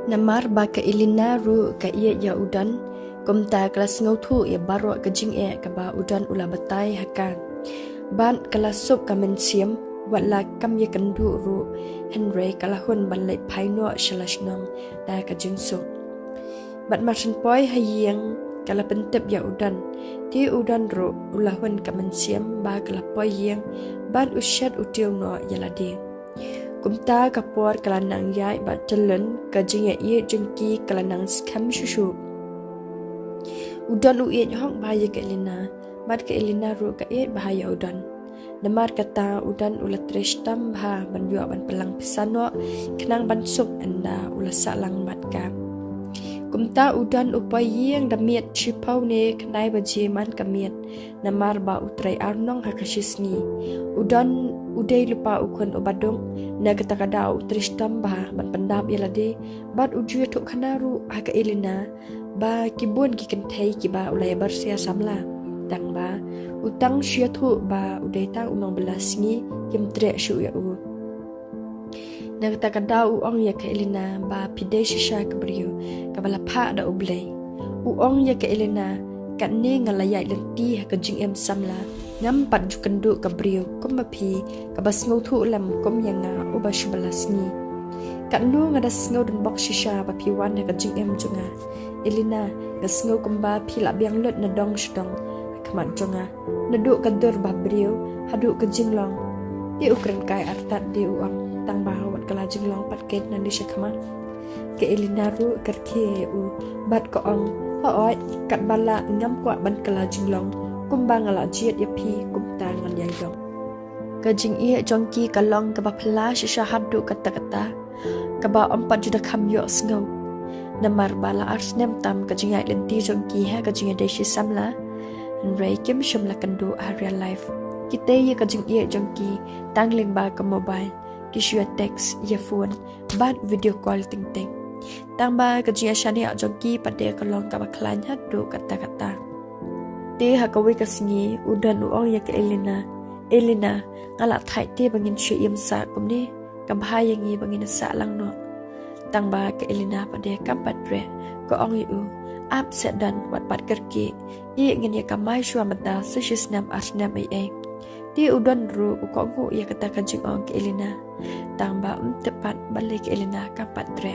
Namar ba ka ilina ru ka iya ya udan kumta kelas ngautu ya baro ka jing ka ba udan ula batai hakan ban kelas sup ka mensiam wala kam ye kandu ru Henry kalahun ban lai paino shalashnong da ka jing sup bat marsin poi hayeng kala pentep ya udan ti udan ru ulahun ka mensiam ba kala poi yeng ban usyat util no yaladi kumta kapor kelanang yai bat jalan kajing ye jengki kelanang skam shushu udan uiet hong bahaya ke elina bat ke elina ru ka et bahaya udan namar kata udan ula trestam bha ban yo ban pelang pisano kenang ban sup anda ula salang bat ka kumta udan upai yeng damiet chipau ne knai baje man kamiet namar ba utrai arnong hakashisni udan udai lupa ukon obadong na katakada utristam ba ban pendap yalade bat uju tok kanaru haka elina ba kibun ki kentai ki ba ulai bersia samla tang ba utang sia thu ba udai tang unong belas ni kim tre shu ya u na katakada ong ya ka elina ba pide shisha kabriyo kabala pha da ublai ong ya ka elina kan ne ngalayai lenti haka jing em samla ngam pat jukendu kabriyo kumapi kabas ngau thu lam kum yanga ubashu balasni kan nu ngadas ngau dan box shisha ba piwan haka jing em junga elina gas ngau kumba phila biang lut na dong shdong khamat junga nadu kadur ba briyo hadu ka jinglong ti ukran kai artat di uang tang bahawat kala jinglong pat ket nan di shakama ke elina ru karke u bat ko ong oi kat bala ngam kwa ban kala jinglong kumbang ala jiat ya pi kumtang ngan yai dong kajing ia jongki kalong ka bapla shisha hadu kata-kata ka ba empat juda kam yo sngau namar bala arsnem tam kajing ai lenti jongki ha kajing de shi samla Henry kim shum la kandu a real life kite ye kajing ia jongki tangling ba ka mobile kisua text ya phone bat video call ting ting tang ba kajing shani a jongki pade kalong ka baklan hadu kata-kata te hakawi kasngi udan uong ya ke Elina ngala thai te bangin shi yam sa kumni kam hayangi bangin sa lang no tang ba ke Elina pade kam patre ko ong yu ap sedan wat pat kerki i ngin ya kamai shwa mata sishnam asnam ai ti udan ru ko ngu ya kata kajing ong ke Elina tang ba tepat balik ke Elina kam patre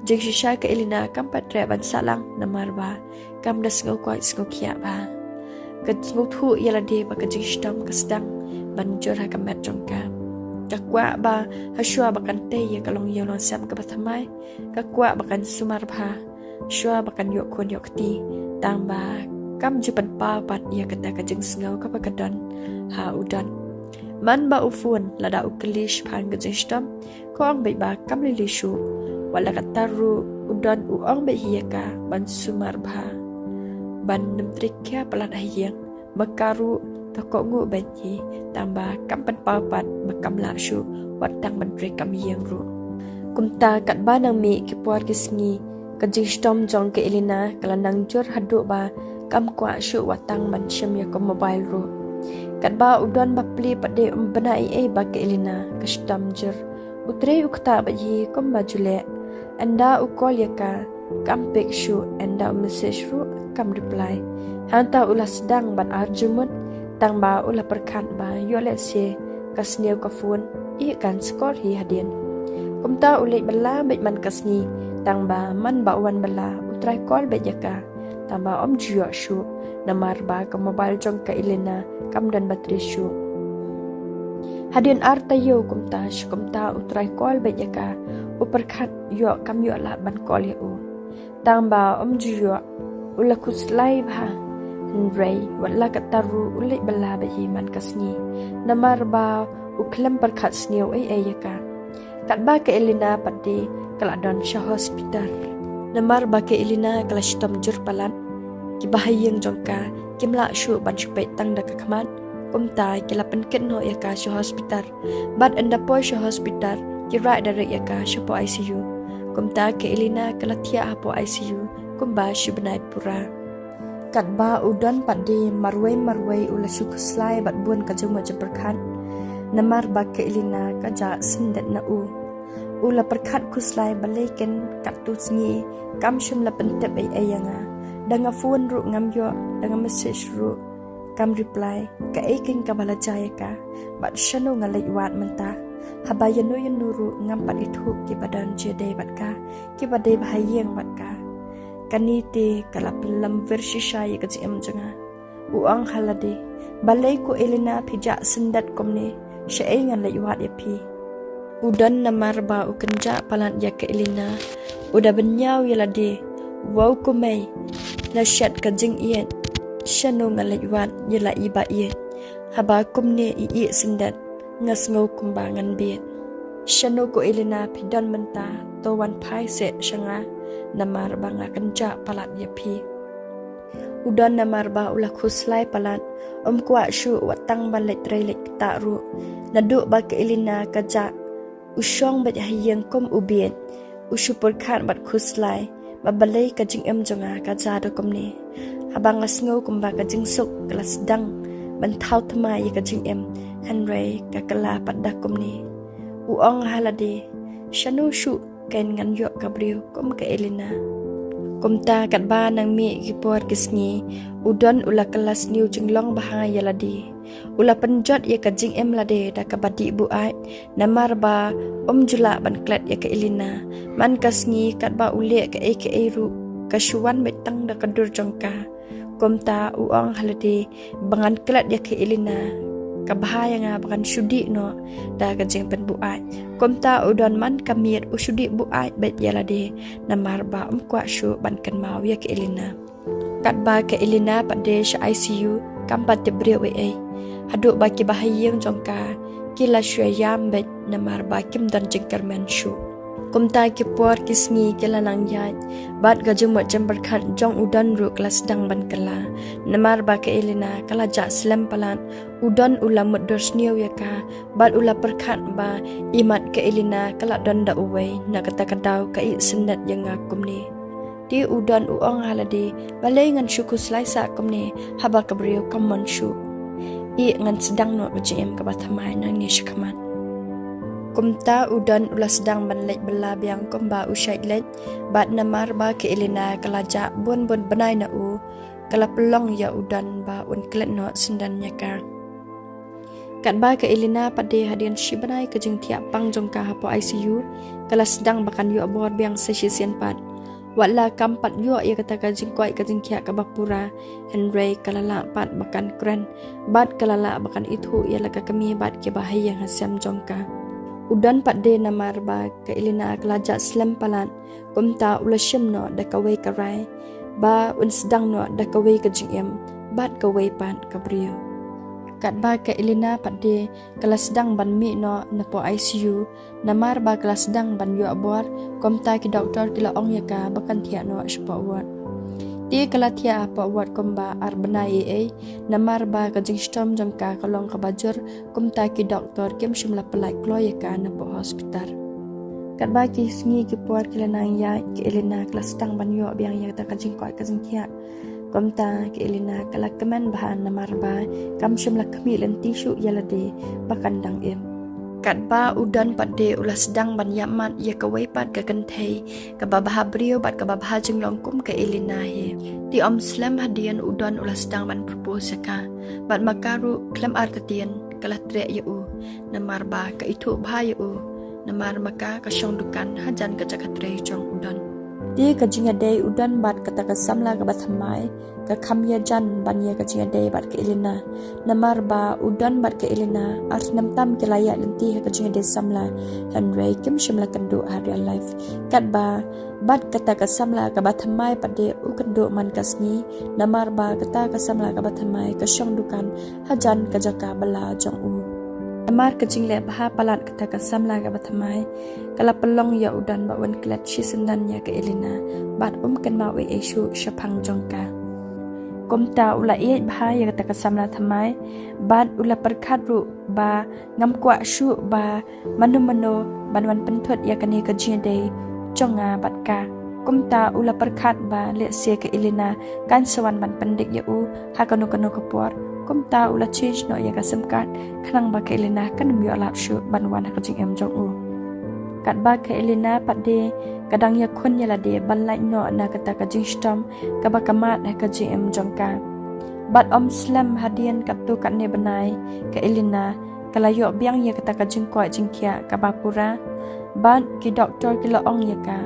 jeng shisha ke Elina kam patre ban salang namar ba kam das ngau kwai ngau kia ba kajing thu yalade ba kajing stam kasdang banjur ha kamet jongka kakwa ba haswa bakan te ya kalong yolon sam ka bathamai kakwa bakan sumar bha shwa bakan yok kon yok ti tang ba kam jupan pa pat ya kata kajing sngau ka bakadan ha udan man ba ufun lada uklish phan kajing stam ko ang bai ba kam li shu wala kataru udan uang bai hiya ka ban sumar bha ban nemtrikya pelan ayang makaru toko ngu banyi tambah kampan papat makam la shu watang mentri kam yang ru kumta kat banang mi ki puar kisngi kajing stom jong ke Elina kalanang jur hadu ba kam kwa shu watang man syam ya ko mobile ru kat ba udan ba pli pade bana ai ba ke Elina ka stom jur utre ukta ba yi kom ba jule anda ukol ya ka kam pek shu anda message ru kam reply hanta ulah sedang ban argument tang ba ulah perkat ba yo let se kasniu ka phone i kan skor hi hadien kumta ulai bala bet man kasni tang ba man ba wan bala utrai call bet jaka tang ba om jio shu namar ba ka mobile jong ka Elina kam dan bateri shu hadien arta yo kumta utrai call bet jaka uperkat yo kam yo la ban call ya u tang ba om jio ula kuslai bha Henry wala kataru ulai bala bahi man kasni namar ba uklam perkat sniu ai yaka kat ba ke Elina padi kaladon sha hospital namar ba ke Elina kalashtom jur palan ki bahayeng jongka kimla shu ban shupai tang da kakaman umta kila penken no yaka sha hospital bat anda po sha hospital ki right direct yaka sha po ICU kumta ke Elina kalathia po ICU kumba shubnai pura kat ba udan padi marwai ula sukuslai bat bun ka juma jaberkan namar ba ke Elina ka ja sindet na u ula perkat kuslai balikin katu sngi kam shum la pentep ai ayanga danga phone ru ngam yo danga message ru kam reply ka aikin ka balajaya ka bat shano ngalai wat menta habayanu yanuru ngam pat ithu ki badan jede batka ki badai bahayeng batka kanite kala pelam versi syai ka jim janga uang halade balai ko elina phija sendat komne syai ngalai wat ya pi udan namar ba ukenja palan ya ke elina udah benyau yalade wau ko mai na shat ka jing iet shano ngalai wat yala iba iet haba komne i sendat ngas ngau kumbangan biet shano ko elina pidan menta to wan pai se shanga namar banga kenja palat ya pi udan namar ba ulah khuslai palat kwa shu watang balai trailik ta ru nadu ba ke elina kaja usyong bat hayang kom ubiet usupur khan bat khuslai babalai kajing jonga kaja do komne habang ngasngau kumba kajing sok kelas dang banthau thama ye kajing hanrei kakala padda komne uong halade shanu shu ken ngan yo kabriu kom ke elina komta kat ba nang mi gipor kisngi udon ula kelas niu jinglong bahanga yaladi ula penjot ye kajing lade da kabadi bu ai namar ba jula ban klat ye ke elina man kasngi kat ba ule ke ru kasuan betang da kadur jongka komta uong halade bangan klat ye ke elina kabahaya nga bakan syudi no da kajing pen bu ai komta udon man kamiet usudi bu ai bet yalade namar ba kwa shu ban kan mau ye ke elina kat ba ke elina pade sha ICU kampat tebre we haduk baki bahayeng jongka kila syayam bet namar ba kim dan jengkar menshu kumta ki por kisngi kila nang yat bat gajung mat jam berkhat jong udan ru kelas dang ban kala namar ba ke elina kala ja slam palan udan ulam dorsniu ya ka bat ula perkhat ba imat ke elina kala donda uwei na kata kadau ka i sendat yang akumni di udan uong halade balai ngan syuku slaisa komne haba kabriu kamon shu i ngan sedang no bjm ka bathamai nang ni shkaman kumta udan ula sedang banlek bela biang komba usai let bat namar ba ke elina kalaja bon benai na u kala pelong ya udan ba un klet no sendan nyaka kat ba ke elina pade hadian shibanai ke jing tiap pang jongka hapo ICU kala sedang bakan yu abor biang session pat wala kampat yo ia kata kajing koi kajing kia kabapura Henry kalala pat bakan kren bat kalala bakan itu ia laka kami bat ke bahaya hasam jongka udan pat de namar ba ke elina kelaja slam palan kumta ulashim no da kawai karai ba un sedang no da kawai kajing bat kawai pat kabrio kat ba ke elina pat de kelas sedang ban mi no napo ICU namar ba kelas sedang ban yo abor komta ki doktor kila ong yaka bakan thia no spa wat ti kala thia pa wat komba ar banai namar ba ka jing stom jangka kalong ka bajur komta ki doktor kem shimla pelai klo yaka napo hospital kat ba ki sngi ki por kila nang ya ki elina kelas sedang ban yo biang ya ta ka jing koi ka jing thia komta ki elina kala keman bahan namar ba kam shimla kami lenti shu yalade bakandang kat ba udan pade ulah sedang ban yamat ya kawai pat ka kenthei ka babah brio bat ka babah jenglong kum ke elina he ti om slam hadian udan ulah sedang ban propose ka bat makaru klam artatian kala tre ya u namar ba ka itu bha ya u namar maka ka shong dukan hajan ka jakatre jong udan ti ka jinga dei udan bat kata ka samla ka bathamai ka khamya jan ban ya ka jinga dei bat ke elina namar ba udan bat ke elina ars nam tam ke laya lenti ka jinga dei samla Henry kim shimla kandu hari life kat ba bat kata ka samla ka bathamai pade u kandu man kasni namar ba kata ka samla ka bathamai ka shong dukan hajan ka jaka bala jong u namar ka jingle bha palat kata ka samla ka bathamai kala pelong ya udan ba wan klat shi sendan ya ke elina bat kan ma we eshu shapang jongka komta ula e bha ya kata ka samla thamai bat ula perkhat ru ba ngam kwa shu ba manu banwan penthot ya kani ka jinde chonga bat ka komta ula perkhat ba le se ke elina kan sawan ban pendik ya u ha kanu kapor komta ula change no ya ka semkat khnang ba ke elina kan mi ala shu banwan ka jing jong u kat ba ke elina pade kadang ya khun ya la de ban lai no na kata ka jing stom ka ba kamat ka gm jongka bat slam hadian katu kat ne benai ke elina kalayo biang ya kata ka jing koi jing kya ka ba pura bat ki doktor ki la ong ya ka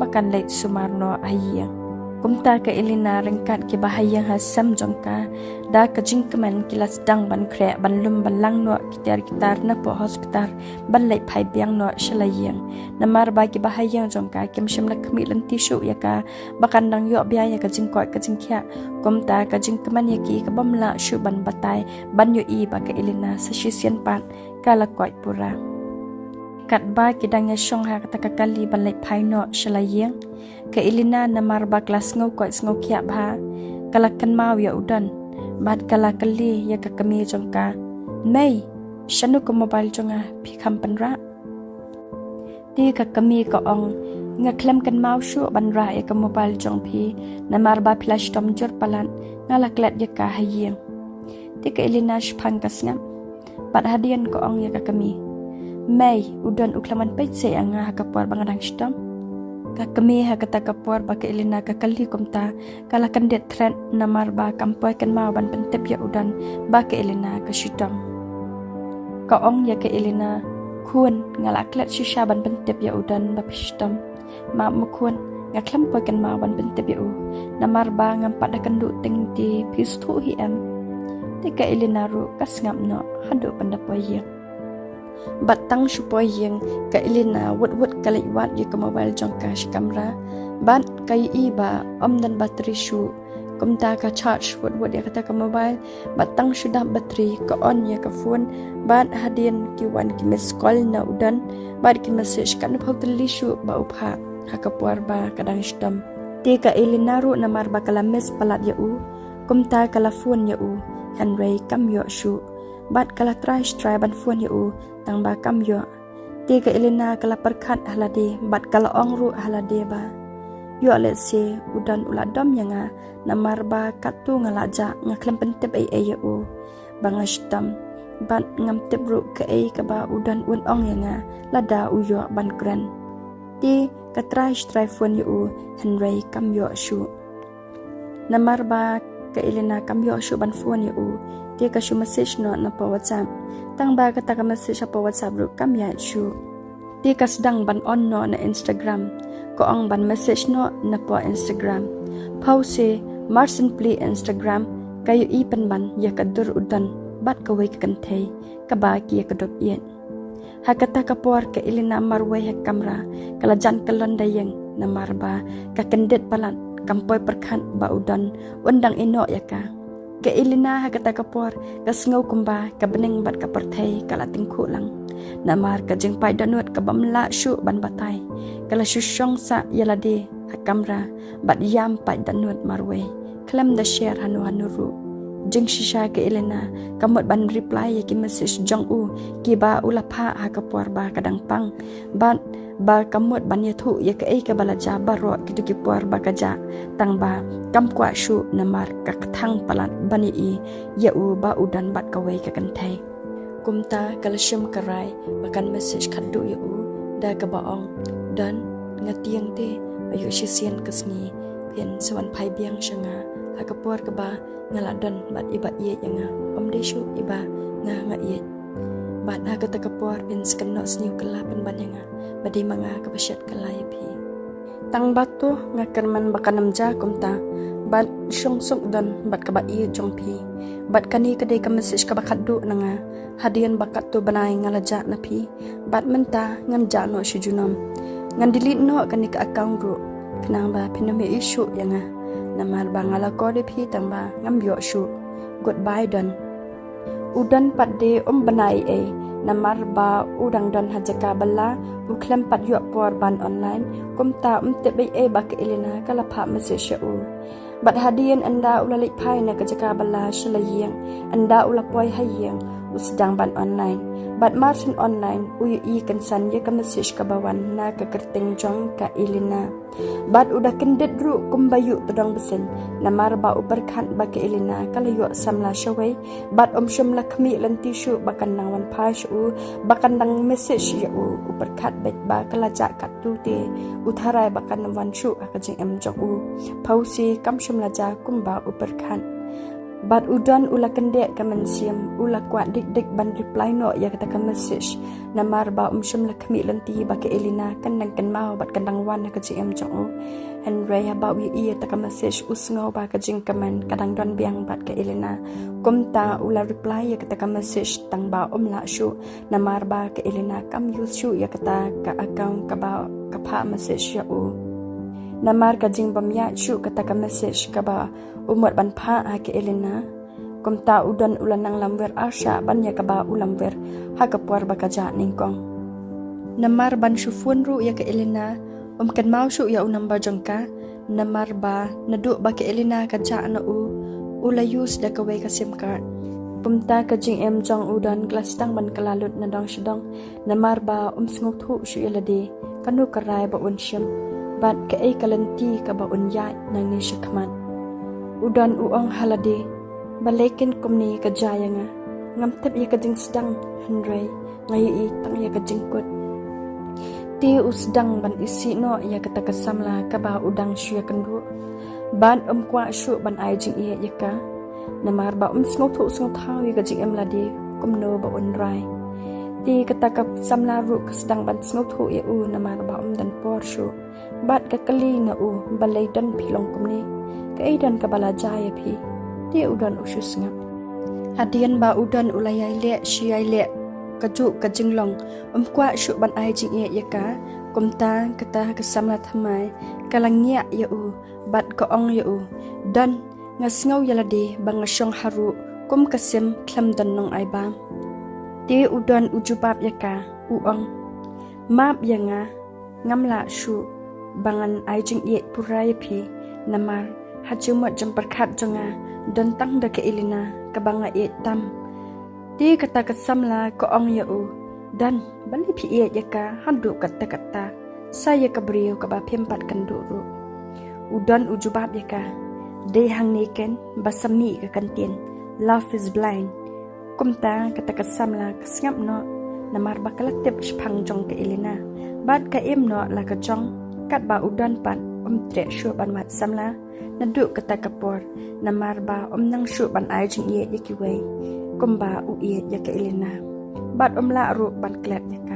bakan lai sumarno ayang kumta ke elina rengkat ki bahaya hasam jongka da ka jing keman kilas dang ban kre ban lum ban lang no kitar na po hospital ban lai phai biang no shalayang namar ba ki bahaya jongka kim shim na khmi lan tishu ya ka bakan dang yo bia ya ka jing koi ka jing kya kumta ka jing keman ya ki ka bam la shu ban batai ban yo i ba ke elina sa shisian pat kala koi pura kat ba kidang ya shong ha kata kali ban lai phai no shalayang ke elina namar ba kelas ngau koi ngau kya ba kalakan mau ya udan bat kala kali ya ka kami jongka mai shanu ko mobile jonga phi kham panra ti ka kami ko ong nga klam kan mau shu ban ra ya ka mobile jong phi namar ba flash tom jor palan ngala klat ya ka hayeng ti ka elina shphang ka snam bat hadian ko ong ya ka kami mai udan uklaman pait se anga ka por bangadang stom ka kami ha kata kapor ba ke elina ka kali kumta kala kan det threat namar ba kampoy kan mau ban pentep ya udan ba ke elina ka shitam ka ong ya ke elina khun ngala klat shisha ban pentep ya udan ba pistam ma mukhun nga klampoy kan mau ban pentep ya u namar ba ngam pada kandu ting ti pistu hi am ti ka elina ru kasngam no hadu pandapoy ya batang supaya yang ka elina wut kali wat ye ka mobile jongka kamera bat kai iba dan bateri shu kumta ka charge wut ya kata ka mobile batang sudah bateri ka on ya ka phone bat hadian ki wan ki miss call na udan bat ki message kan photeli shu ba upha ha ka puar ba kadang stam te ka elina ru namar ba kala miss palat ya u kumta kala phone ya u Henry kam yo shu bat kala try ban phone ya u tang ba kam yo te ka elina kala perkhat halade bat kala ong ru halade ba yo let se udan ula dom yanga namar ba katu ngalaja ngaklem pentep ai ya u bangastam bat ngam tep ru ka ai ka ba udan un ong yanga lada u yo ban kran te ka try phone ya u Henry kam yo shu namar ba ka elina kam yo shu ban phone ya u te ka shu message no na pa WhatsApp tang ba kata ka message pa WhatsApp ru kam ya shu te ka sedang ban on no na Instagram ko ang ban message no na pa Instagram pause marsin play Instagram kayo ipan ban ya kadur udan bat ka way ka kantay ka ba ki ka dop yen ha kata ka por ka elina marway ha kamera kala jan kalon dayeng na marba ka kandet palan kampoy perkhan ba udan undang ino ya ka elina ha kata kapor kasngau kumba ka bening bat ka perthai kala tingkhu lang namar ka jing pai danut ka bamla shu ban batai kala shushong sa yalade ha kamera bat yam pai danut marwe klam da share hanu ru jing shisha ka elina kamot ban reply ya ki message jong u ki ba ulapha ha kapor ba kadang pang bat ba kamot ban ya thu ya ka ai ka balaja baro kitu ki por ba kaja tang ba kam kwa shu namar ka thang palat bani i ya u ba udan bat ka wei ka kan thai kumta kalsium karai bakan message khadu ya u da ka ba ong dan ngatiang te ayu shisian kasni pian sawan phai biang shanga ha ka por ka ba ngaladan bat iba ye yanga om de shu iba nga ye bat ha ka ta ka por pin skan no sniu kala pen banyanga badi mga kapasyat kalay pi tang batu ngakerman bakanam ja kumta bat syong suk don bat ka ba i jong pi bat kani kadai ka message ka bakadu nanga hadian bakat tu banai ngalaja na pi bat menta ngam ja no shujunam ngan delete no kani ka account ru kenang ba piname issue yanga namar bangala ko de pi tang ba ngam yo shu goodbye don udan pat de banai namar ba udang don hajaka bala uklam pat yo por ban online kumta te bai ba ka elina kala pha message u bat hadian anda ulalik phai na ka jaka bala shalayeng anda ulapoi hayeng usdang ban online. Bat martin online uyu I kansan ya ka message ka bawan na ka kerting jong ka Elina. Bat udah kendit ru kumbayu todong besen na marba uberkan ba ka Elina kalayu samla syawai. Bat syum lakmi lan tisu bakan nang wan pas bakan nang message ya uberkat bet ba kalajak kat tu te utharai bakan wan shu ka jing em jong pausi kam syum laja kumba uberkan. Bat udan ula kendek ka mensiam ula kuat dik ban reply no ya kata ka message na marba syum lakmi lan ti ba ka Elina kan nang kan mau bat kan nang wan ka jing em jong Henry ba wi I ta ka message usngo ba ka jing kaman kadang don biang bat ka Elina kumta ula reply ya kata ka message tang ba la shu na marba ka Elina kam use shu ya kata ka account ka ba ka pa message ya namar ka jing bamya shu kata ka message ka ba umot ban pa ha ke Elina kumta udan ulan nang lamwer asya ban ya ka ba ulamwer ha ka puar ba ka ja ningkong namar ban shu phone ru ya ke Elina kan mau shu ya number jongka namar ba nadu ba ke Elina ka ja na ula use da ka way ka sim card pumta ka jing em jong udan glass tang ban kalalut na dong shidong namar ba sngot hu shu yalade kanu karai ba unshim bat ka ay kalanti ka ba unyat nang ni shikman udan uong halade balekin kumni ka jaya nga ngamtep ya ka jing sedang Henry ngayi I tang ya ka jingkut ti usdang ban isi no ya ka takasamla ka ba udang shu ya kandu ban kwa shu ban ay jing iya ya ka namar ba sngot haw ya ka jing em lade kumno ba unrai ti katakap samla ru kasdang ban sngot hu ya namar ba dan por shu bat ka kali na balay dan pilong kumni kaidan ka bala jaya pi ti udan usus ngap hadian ba udan ulayai le shiai le kaju kajinglong kwa shu ban ai jing ya ka kumta kata kasamla thamai kalangnya ya bat ka ong ya dan ngasngau yalade bangasyong haru kum kasim klam dan nong ai ba ti udan ujubab ya ka uong map ya nga ngamla shu bangan ai jing ye purai pi namar hajumot jam perkat jonga dan tang da ke Elina ka banga ye tam ti kata kasamla ko ong ya dan bali pi ye ya ka handu kata saya ka brio ka ba pempat kandu ru udan ujubab ya ka de hang neken basami ka kantin love is blind kumta kata kasamla kasngap no namar bakalatip shpang jong ke Elina bat ka em no la ka jong kat ba udan pat tre shu ban mat samla nadu kata kapor namar ba nang shu ban ai jing ye yaki wei kumba u ye ya ke Elina bat la ru ban klet ya ka